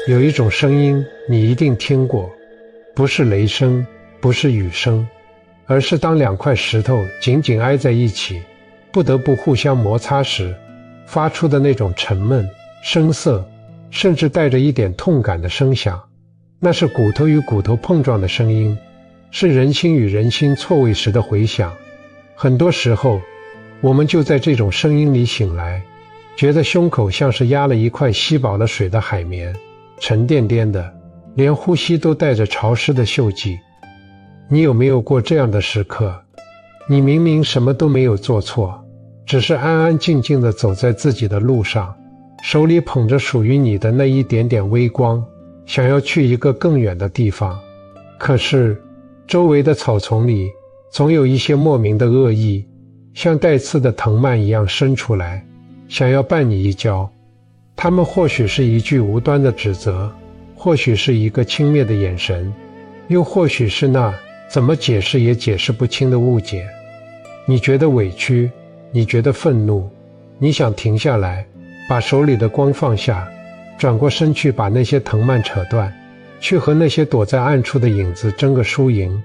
有一种声音你一定听过，不是雷声，不是雨声，而是当两块石头紧紧挨在一起，不得不互相摩擦时发出的那种沉闷、生涩，甚至带着一点痛感的声响。那是骨头与骨头碰撞的声音，是人心与人心错位时的回响。很多时候，我们就在这种声音里醒来，觉得胸口像是压了一块吸饱了水的海绵，沉甸甸的，连呼吸都带着潮湿的锈迹。你有没有过这样的时刻？你明明什么都没有做错，只是安安静静地走在自己的路上，手里捧着属于你的那一点点微光，想要去一个更远的地方。可是周围的草丛里总有一些莫名的恶意，像带刺的藤蔓一样伸出来，想要绊你一跤。他们或许是一句无端的指责，或许是一个轻蔑的眼神，又或许是那怎么解释也解释不清的误解。你觉得委屈，你觉得愤怒，你想停下来，把手里的光放下，转过身去把那些藤蔓扯断，去和那些躲在暗处的影子争个输赢。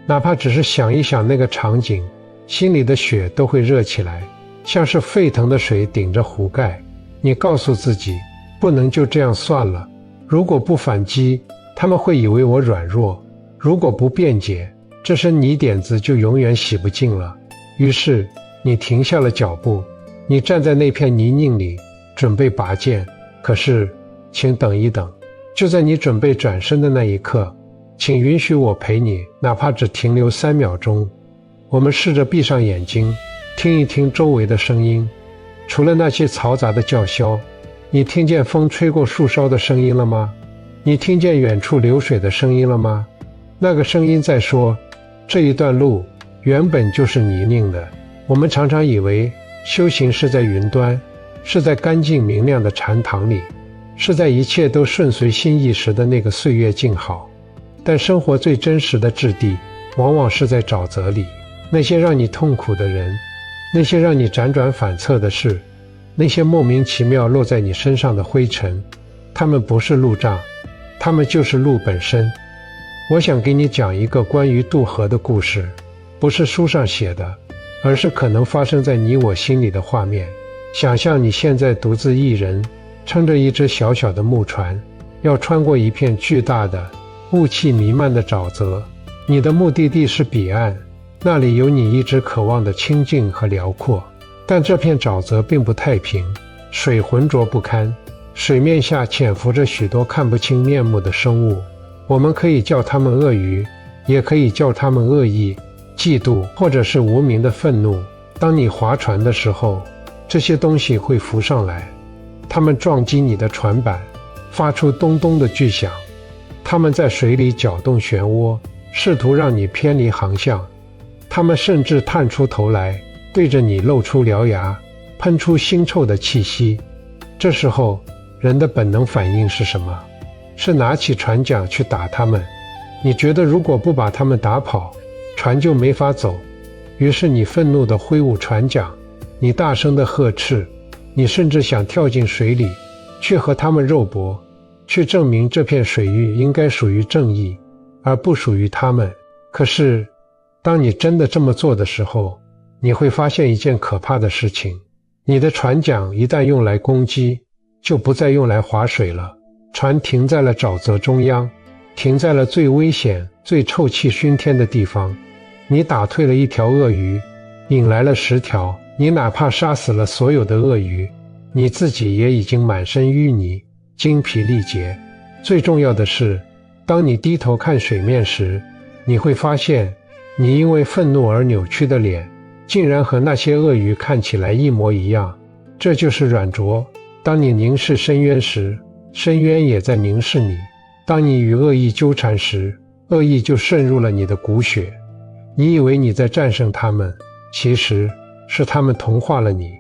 哪怕只是想一想那个场景，心里的血都会热起来，像是沸腾的水顶着壶盖。你告诉自己，不能就这样算了，如果不反击，他们会以为我软弱，如果不辩解，这身泥点子就永远洗不净了。于是你停下了脚步，你站在那片泥泞里，准备拔剑。可是请等一等，就在你准备转身的那一刻，请允许我陪你，哪怕只停留3秒钟。我们试着闭上眼睛，听一听周围的声音。除了那些嘈杂的叫嚣，你听见风吹过树梢的声音了吗？你听见远处流水的声音了吗？那个声音在说，这一段路原本就是泥泞的。我们常常以为修行是在云端，是在干净明亮的禅堂里，是在一切都顺随心意时的那个岁月静好。但生活最真实的质地，往往是在沼泽里。那些让你痛苦的人，那些让你辗转反侧的事，那些莫名其妙落在你身上的灰尘，它们不是路障，它们就是路本身。我想给你讲一个关于渡河的故事，不是书上写的，而是可能发生在你我心里的画面。想象你现在独自一人，撑着一只小小的木船，要穿过一片巨大的雾气弥漫的沼泽。你的目的地是彼岸，那里有你一直渴望的清静和辽阔。但这片沼泽并不太平，水浑浊不堪，水面下潜伏着许多看不清面目的生物。我们可以叫它们鳄鱼，也可以叫它们恶意、嫉妒，或者是无名的愤怒。当你划船的时候，这些东西会浮上来，它们撞击你的船板，发出咚咚的巨响。它们在水里搅动漩涡，试图让你偏离航向。它们甚至探出头来，对着你露出獠牙，喷出腥臭的气息。这时候，人的本能反应是什么？是拿起船桨去打它们。你觉得如果不把它们打跑，船就没法走。于是你愤怒地挥舞船桨，你大声地呵斥，你甚至想跳进水里，去和它们肉搏，去证明这片水域应该属于正义，而不属于他们。可是，当你真的这么做的时候，你会发现一件可怕的事情：你的船桨一旦用来攻击，就不再用来划水了。船停在了沼泽中央，停在了最危险、最臭气熏天的地方。你打退了一条鳄鱼，引来了10条。你哪怕杀死了所有的鳄鱼，你自己也已经满身淤泥，精疲力竭。最重要的是，当你低头看水面时，你会发现，你因为愤怒而扭曲的脸，竟然和那些鳄鱼看起来一模一样。这就是软着。当你凝视深渊时，深渊也在凝视你。当你与恶意纠缠时，恶意就渗入了你的骨血。你以为你在战胜他们，其实是他们同化了你。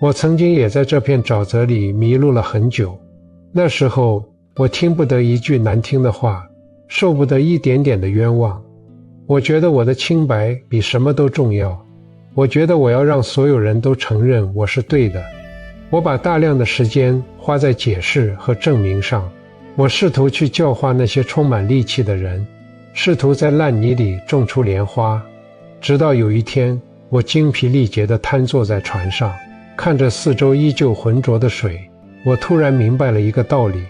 我曾经也在这片沼泽里迷路了很久。那时候，我听不得一句难听的话，受不得一点点的冤枉。我觉得我的清白比什么都重要。我觉得我要让所有人都承认我是对的。我把大量的时间花在解释和证明上，我试图去教化那些充满戾气的人，试图在烂泥里种出莲花，直到有一天，我精疲力竭地瘫坐在船上，看着四周依旧浑浊的水，我突然明白了一个道理：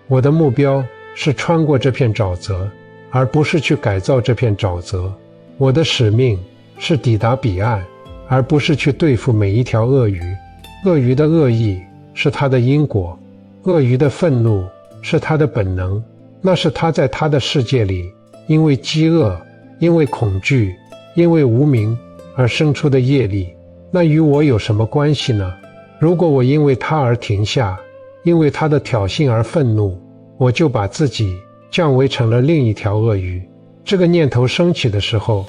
我的目标是穿过这片沼泽，而不是去改造这片沼泽；我的使命是抵达彼岸，而不是去对付每一条鳄鱼。鳄鱼的恶意是它的因果，鳄鱼的愤怒是它的本能，那是它在它的世界里因为饥饿、因为恐惧、因为无明而生出的业力。那与我有什么关系呢？如果我因为它而停下，因为它的挑衅而愤怒，我就把自己降为成了另一条鳄鱼。这个念头升起的时候，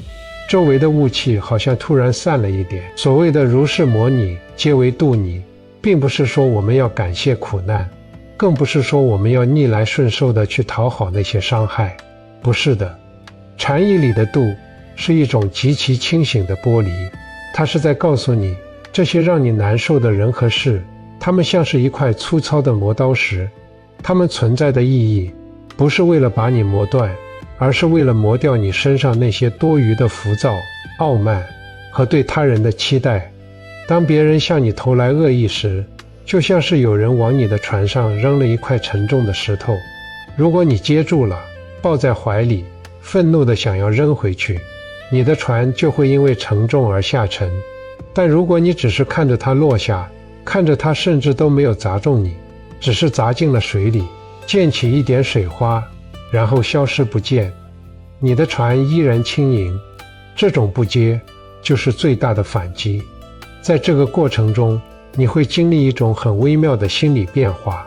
周围的雾气好像突然散了一点。所谓的如是摩尼皆为度你，并不是说我们要感谢苦难，更不是说我们要逆来顺受地去讨好那些伤害，不是的。禅意里的度是一种极其清醒的剥离，它是在告诉你，这些让你难受的人和事，它们像是一块粗糙的磨刀石，它们存在的意义不是为了把你磨断，而是为了磨掉你身上那些多余的浮躁、傲慢和对他人的期待。当别人向你投来恶意时，就像是有人往你的船上扔了一块沉重的石头，如果你接住了，抱在怀里，愤怒地想要扔回去，你的船就会因为沉重而下沉。但如果你只是看着它落下，看着它甚至都没有砸中你，只是砸进了水里，溅起一点水花，然后消失不见，你的船依然轻盈。这种不接就是最大的反击。在这个过程中，你会经历一种很微妙的心理变化。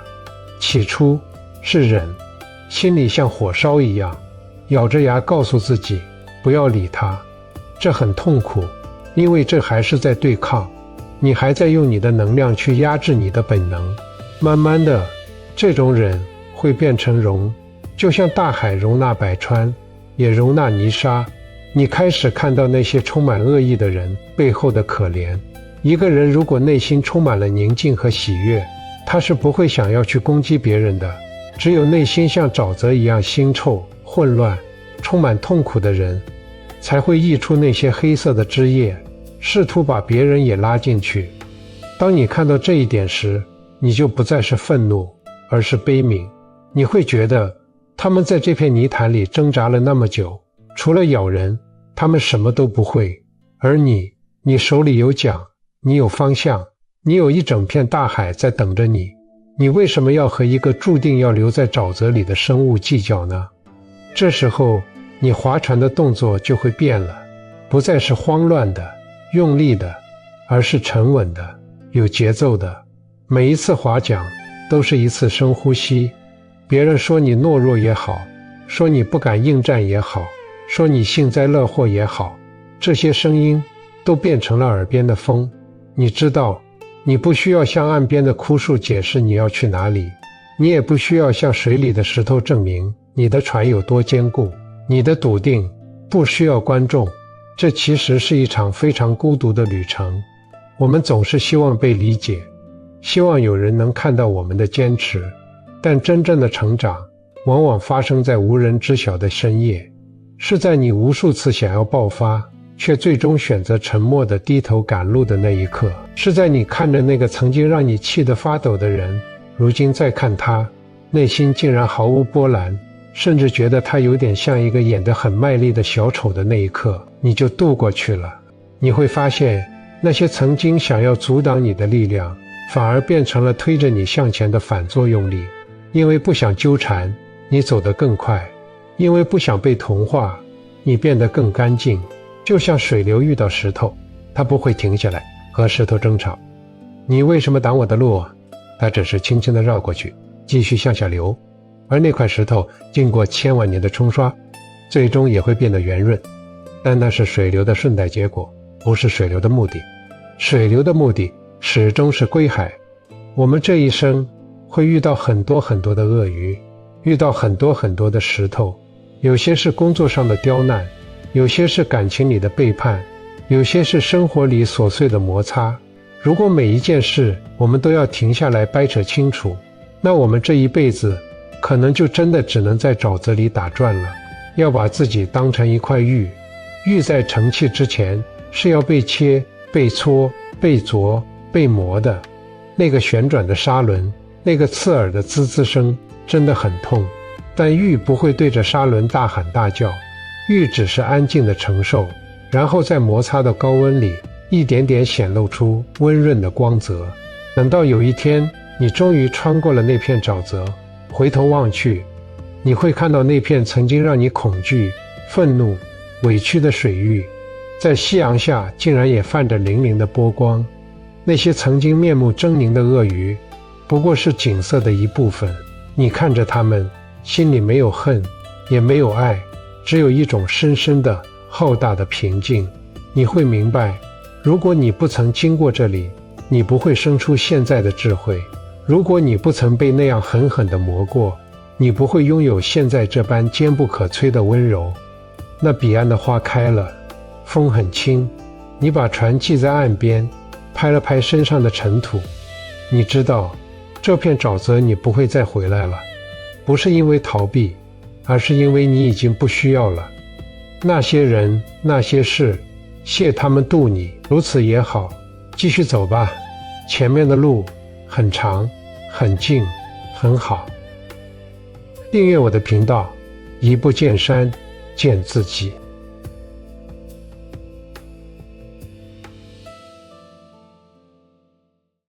起初是忍，心里像火烧一样，咬着牙告诉自己不要理它。这很痛苦，因为这还是在对抗，你还在用你的能量去压制你的本能。慢慢的，这种忍会变成容，就像大海容纳百川，也容纳泥沙。你开始看到那些充满恶意的人背后的可怜。一个人如果内心充满了宁静和喜悦，他是不会想要去攻击别人的。只有内心像沼泽一样腥臭、混乱、充满痛苦的人，才会溢出那些黑色的汁液，试图把别人也拉进去。当你看到这一点时，你就不再是愤怒，而是悲悯。你会觉得他们在这片泥潭里挣扎了那么久，除了咬人，他们什么都不会。而你手里有桨，你有方向，你有一整片大海在等着你。你为什么要和一个注定要留在沼泽里的生物计较呢？这时候，你划船的动作就会变了，不再是慌乱的、用力的，而是沉稳的、有节奏的。每一次划桨都是一次深呼吸。别人说你懦弱也好，说你不敢应战也好，说你幸灾乐祸也好，这些声音都变成了耳边的风。你知道，你不需要向岸边的枯树解释你要去哪里，你也不需要向水里的石头证明你的船有多坚固。你的笃定不需要观众，这其实是一场非常孤独的旅程。我们总是希望被理解，希望有人能看到我们的坚持，但真正的成长往往发生在无人知晓的深夜，是在你无数次想要爆发，却最终选择沉默地低头赶路的那一刻，是在你看着那个曾经让你气得发抖的人，如今再看他，内心竟然毫无波澜，甚至觉得他有点像一个演得很卖力的小丑的那一刻，你就渡过去了。你会发现，那些曾经想要阻挡你的力量，反而变成了推着你向前的反作用力。因为不想纠缠，你走得更快；因为不想被同化，你变得更干净。就像水流遇到石头，它不会停下来和石头争吵。你为什么挡我的路？它只是轻轻地绕过去，继续向下流。而那块石头经过千万年的冲刷，最终也会变得圆润。但那是水流的顺带结果，不是水流的目的。水流的目的始终是归海。我们这一生会遇到很多很多的鳄鱼，遇到很多很多的石头，有些是工作上的刁难，有些是感情里的背叛，有些是生活里琐碎的摩擦。如果每一件事我们都要停下来掰扯清楚，那我们这一辈子可能就真的只能在沼泽里打转了。要把自己当成一块玉，玉在成器之前是要被切、被搓、被琢、被磨的。那个旋转的砂轮，那个刺耳的滋滋声真的很痛，但玉不会对着砂轮大喊大叫，玉只是安静的承受，然后在摩擦的高温里一点点显露出温润的光泽。等到有一天你终于穿过了那片沼泽，回头望去，你会看到那片曾经让你恐惧、愤怒、委屈的水域，在夕阳下竟然也泛着粼粼的波光。那些曾经面目狰狞的鳄鱼，不过是景色的一部分。你看着它们，心里没有恨，也没有爱，只有一种深深的、浩大的平静。你会明白，如果你不曾经过这里，你不会生出现在的智慧；如果你不曾被那样狠狠地磨过，你不会拥有现在这般坚不可摧的温柔。那彼岸的花开了，风很轻，你把船系在岸边，拍了拍身上的尘土。你知道，这片沼泽你不会再回来了，不是因为逃避，而是因为你已经不需要了。那些人，那些事，谢他们渡你，如此也好，继续走吧，前面的路很长，很静，很好。订阅我的频道，一步见山，见自己。